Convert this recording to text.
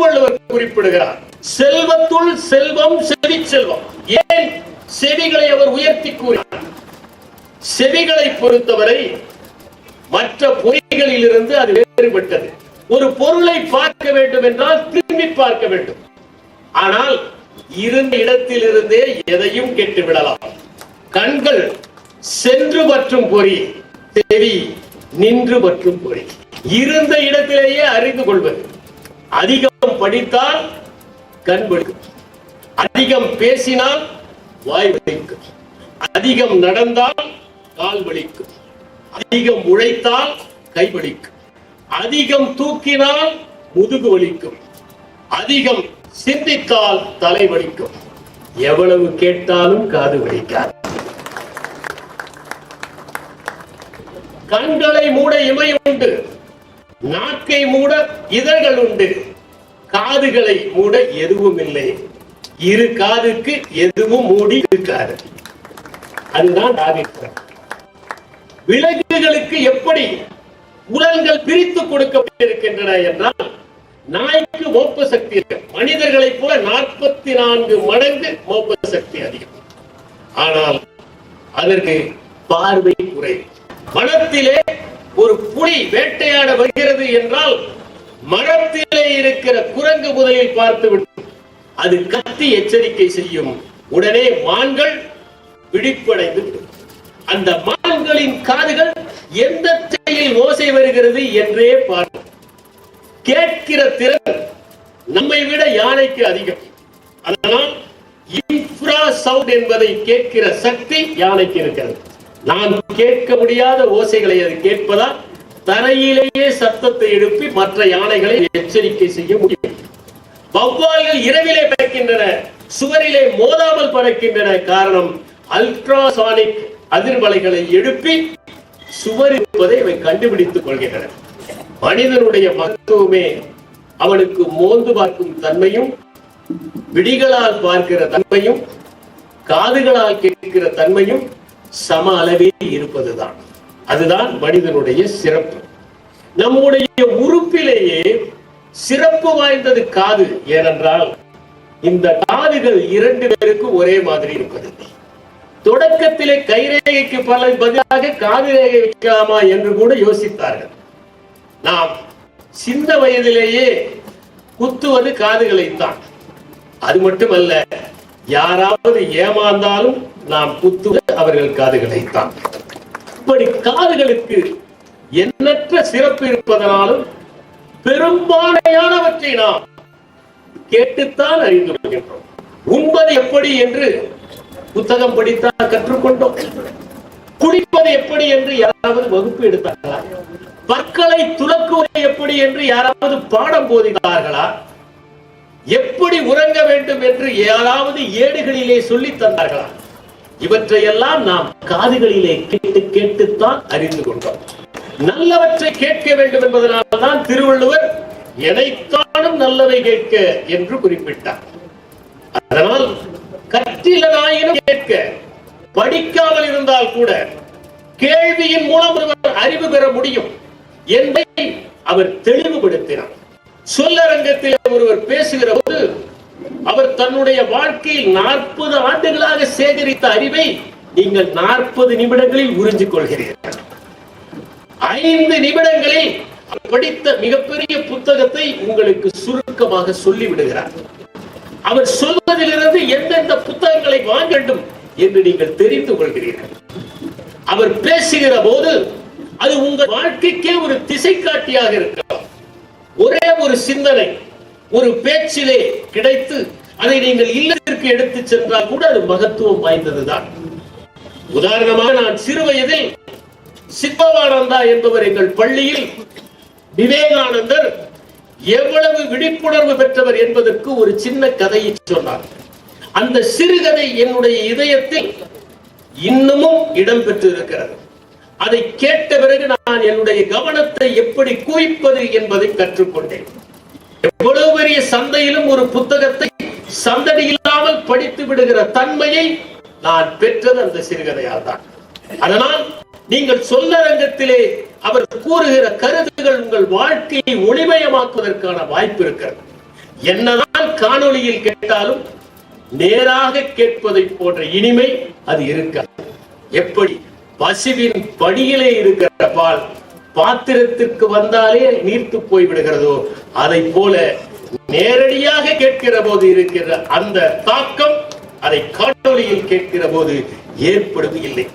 திருவள்ளுவர் குறிப்பிடுகிறார். செல்வத்துள் செல்வம் செவி செல்வம். ஏன் செவிகளை அவர் உயர்த்தி கூறினார்? செவிகளை பொறுத்தவரை மற்ற பொறிகளில் இருந்து அது வேறுபட்டது. ஒரு பொருளை பார்க்க வேண்டும் என்றால் திரும்பி பார்க்க வேண்டும். ஆனால் இருந்த இடத்தில் இருந்தே எதையும் கேட்டு விடலாம். கண்கள் சென்று பற்றும் பொறி, செவி நின்று பற்றும் பொறி. இருந்த இடத்திலேயே அறிந்து கொள்வது. அதிகம் படித்தால் கண் வலிக்கும், அதிகம் பேசினால் வாய் வலிக்கும், அதிகம் நடந்தால் கால் வலிக்கும், அதிகம் உழைத்தால் கை வலிக்கும், அதிகம் தூக்கினால் முதுகு வலிக்கும், அதிகம் சிந்தித்தால் தலை வலிக்கும். எவ்வளவு கேட்டாலும் காது வலிக்காது. கண்களை மூட இமை உண்டு, நாக்கை மூட இதழ்கள் உண்டு, காதுகளை மூட எதுவும் இல்லை. இரு காதுக்கு எதுவும் மூடி இருக்காது. அதுதான் ஆதிக்கம். விலங்குகளுக்கு எப்படி புலன்கள் பிரித்து கொடுக்கப்பட்டிருக்கின்றன என்றால், நாய்க்கு மோப்ப சக்தி இருக்கு. மனிதர்களைப் போல 44 மடங்கு மோப்ப சக்தி அதிகம். ஆனால் அதற்கு பார்வை குறைவு. மனத்திலே ஒரு புலி வேட்டையாட வருகிறது என்றால் மரத்திலே இருக்கிற குரங்கு முதலில் பார்த்துவிட்டு அது கத்தி எச்சரிக்கை செய்யும். உடனே மான்கள் விழிப்படைந்து விடும். அந்த மான்களின் காதுகள் எந்த திசையில் ஓசை வருகிறது என்றே பார்க்கும். கேட்கிற திறன் நம்மை விட யானைக்கு அதிகம். அதனால் இன்ஃப்ரா சவுண்ட் என்பதை கேட்கிற சக்தி யானைக்கு இருக்கிறது. நாம் கேட்க முடியாத ஓசைகளை அது கேட்பதால் தரையிலேயே சத்தத்தை எழுப்பி மற்ற யானைகளை எச்சரிக்கை செய்ய முடியும். வௌவால்கள் இரவிலே பறக்கின்றன, சுவரிலே மோதாமல் பறக்கின்றன. காரணம், அல்ட்ராசானிக் அதிர்வலைகளை எழுப்பி சுவர் இருப்பதை அவை கண்டுபிடித்துக் கொள்கின்றன. மனிதனுடைய மகத்துவமே அவனுக்கு மோந்து பார்க்கும் தன்மையும், விழிகளால் பார்க்கிற தன்மையும், காதுகளால் கேட்கிற தன்மையும் சம அளவில் இருப்பதுதான். அதுதான் மனிதனுடைய சிறப்பு. நம்முடைய உறுப்பிலேயே சிறப்பு வாய்ந்தது காது. ஏனென்றால் இந்த காதுகள் 2 பேருக்கும் ஒரே மாதிரி இருப்பது. தொடக்கத்திலே கைரேகைக்கு பதிலாக காது ரேகை வைக்கலாமா என்று கூட யோசித்தார்கள். நாம் சின்ன வயதிலேயே குத்துவது காதுகளைத்தான். அது மட்டுமல்ல, யாராவது ஏமாந்தாலும் நாம் குத்துவது அவர்கள் காதுகளைத்தான். இப்படி காதுகளுக்கு எண்ணற்ற சிறப்பு இருப்பதனாலும் பெரும்பாலானவற்றை நாம் கேட்டுத்தான் அறிந்து கொள்கின்றோம். உண்பது எப்படி என்று புத்தகம் படித்தான் கற்றுக்கொண்டோம். குடிப்பது எப்படி என்று யாராவது வகுப்பு எடுத்தார்களா? பற்களை துலக்குவது எப்படி என்று யாராவது பாடம் போதித்தார்களா? எப்படி உறங்க வேண்டும் என்று யாராவது ஏடுகளிலே சொல்லி தந்தார்களா? இவற்றையெல்லாம் நாம் காதுகளிலே கேட்டு கேட்டுத்தான் அறிந்து கொண்டோம். நல்லவற்றை கேட்க வேண்டும் என்பதனால் தான் திருவள்ளுவர் எதைத்தானும் நல்லவை கேட்க என்று குறிப்பிட்டார். அதனால் கற்றிலனாயினும் கேட்க, படிக்காமல் இருந்தால் கூட கேள்வியின் மூலம் ஒருவர் அறிவு பெற முடியும் என்பதை அவர் தெளிவுபடுத்தினார். சொல்லரங்கத்தில் ஒருவர் பேசுகிற போது அவர் தன்னுடைய வாழ்க்கையில் 40 ஆண்டுகளாக சேகரித்த அறிவை நீங்கள் 40 நிமிடங்களில் உறிஞ்சிக் கொள்கிறீர்கள். 5 நிமிடங்களில் படித்த மிகப்பெரிய புத்தகத்தை உங்களுக்கு சுருக்கமாக சொல்லிவிடுகிறார். அவர் சொல்வதிலிருந்து எந்தெந்த புத்தகங்களை வாங்க வேண்டும் என்று நீங்கள் தெரிந்து கொள்கிறீர்கள். அவர் பேசுகிற போது அது உங்கள் வாழ்க்கைக்கே ஒரு திசை காட்டியாக இருக்கலாம். ஒரே ஒரு சிந்தனை ஒரு பேச்சிலே கிடைத்து அதை நீங்கள் இல்லத்திற்கு எடுத்து சென்றால் கூட அது மகத்துவம் வாய்ந்ததுதான். உதாரணமாக, நான் சிறு வயதில் சித்பவானந்தா என்பவர் எங்கள் பள்ளியில் விவேகானந்தர் எவ்வளவு விழிப்புணர்வு பெற்றவர் என்பதற்கு ஒரு சின்ன கதையை சொன்னார். அந்த சிறுகதை என்னுடைய இதயத்தில் இன்னமும் இடம் பெற்று இருக்கிறது. அதை கேட்ட பிறகு நான் என்னுடைய கவனத்தை எப்படி குவிப்பது என்பதை கற்றுக்கொண்டேன். எவ்வளவு பெரிய சந்தையிலும் ஒரு புத்தகத்தை சந்தடி இல்லாமல் படித்து விடுகிற தன்மையை நான் பெற்றது அந்த சிறுகதையால் தான். அதனால் நீங்கள் சொல்லரங்கத்திலே அவர் கூறுகிற கருத்துகள் உங்கள் வாழ்க்கையை ஒளிமயமாக்குவதற்கான வாய்ப்பு இருக்கிறது. என்னதான் காணொளியில் கேட்டாலும் நேராக கேட்பதை போன்ற இனிமை அது இருக்காது. எப்படி பசுவின் படியிலே இருக்கிற பால் பாத்திரத்திற்கு வந்தாலே நீர்த்து போய் விடுகிறதோ, அதை போல நேரடியாக கேட்கிற போது இருக்கிற அந்த தாக்கம் அதை காணொளியில் கேட்கிற போது ஏற்படுவது இல்லை.